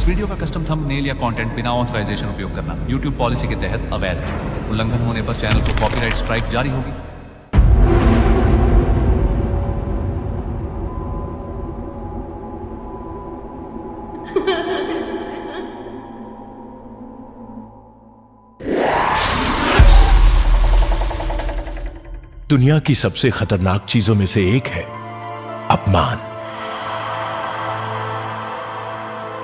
इस वीडियो का custom thumbnail या कंटेंट बिना ऑथराइजेशन उपयोग करना YouTube पॉलिसी के तहत अवैध है। उल्लंघन होने पर चैनल को कॉपीराइट स्ट्राइक जारी होगी। दुनिया की सबसे खतरनाक चीजों में से एक है अपमान।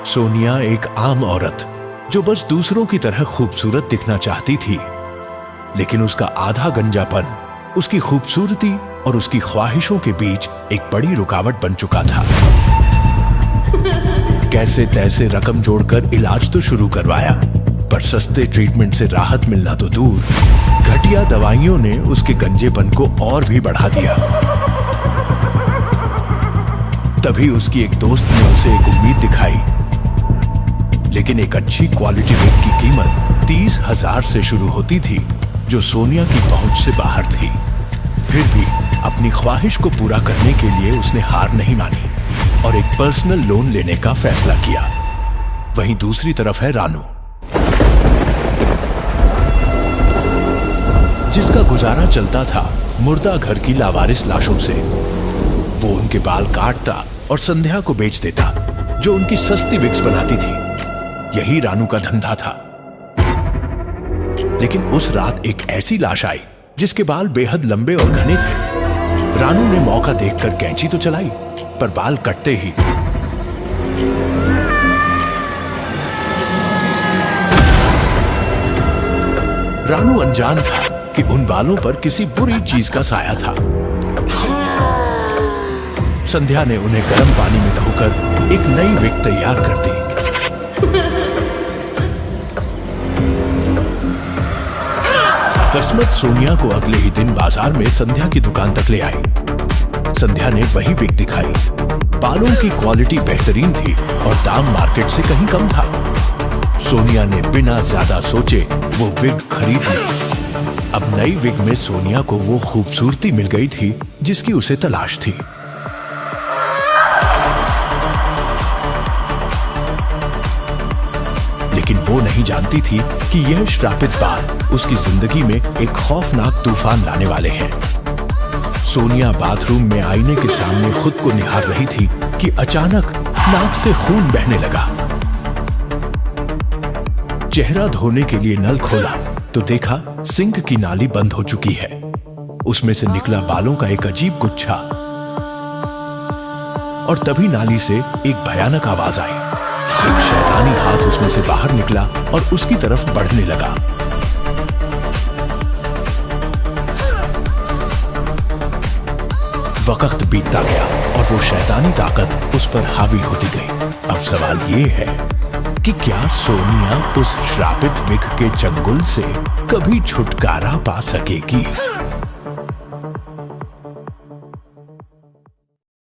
सोनिया एक आम औरत जो बस दूसरों की तरह खूबसूरत दिखना चाहती थी, लेकिन उसका आधा गंजापन उसकी खूबसूरती और उसकी ख्वाहिशों के बीच एक बड़ी रुकावट बन चुका था। कैसे तैसे रकम जोड़कर इलाज तो शुरू करवाया, पर सस्ते ट्रीटमेंट से राहत मिलना तो दूर, घटिया दवाइयों ने उसके गंजेपन को और भी बढ़ा दिया। तभी उसकी एक दोस्त ने उसे एक उम्मीद दिखाई, लेकिन एक अच्छी क्वालिटी विग की कीमत 30,000 से शुरू होती थी, जो सोनिया की पहुंच से बाहर थी। फिर भी अपनी ख्वाहिश को पूरा करने के लिए उसने हार नहीं मानी और एक पर्सनल लोन लेने का फैसला किया। वहीं दूसरी तरफ है रानू, जिसका गुजारा चलता था मुर्दा घर की लावारिस लाशों से। वो उनके बाल काटता और संध्या को बेच देता, जो उनकी सस्ती विग्स बनाती थी। यही रानू का धंधा था। लेकिन उस रात एक ऐसी लाश आई जिसके बाल बेहद लंबे और घने थे। रानू ने मौका देखकर कैंची तो चलाई, पर बाल कटते ही रानू अनजान था कि उन बालों पर किसी बुरी चीज का साया था। संध्या ने उन्हें गर्म पानी में धोकर एक नई विग तैयार कर दी। किस्मत सोनिया को अगले ही दिन बाजार में संध्या की दुकान तक ले आई। संध्या ने वही विग दिखाई। बालों की क्वालिटी बेहतरीन थी और दाम मार्केट से कहीं कम था। सोनिया ने बिना ज्यादा सोचे वो विग खरीद ली। अब नई विग में सोनिया को वो खूबसूरती मिल गई थी जिसकी उसे तलाश थी। लेकिन वो नहीं जानती थी कि यह श्रापित बाल उसकी जिंदगी में एक खौफनाक तूफान लाने वाले हैं। सोनिया बाथरूम में आईने के सामने खुद को निहार रही थी कि अचानक नाक से खून बहने लगा। चेहरा धोने के लिए नल खोला तो देखा सिंक की नाली बंद हो चुकी है। उसमें से निकला बालों का एक अजीब गुच्छा, और तभी नाली से एक भयानक आवाज आई। एक शैतानी हाथ उसमें से बाहर निकला और उसकी तरफ बढ़ने लगा। वक्त बीतता गया और वो शैतानी ताकत उस पर हावी होती गई। अब सवाल ये है कि क्या सोनिया उस श्रापित विग के चंगुल से कभी छुटकारा पा सकेगी?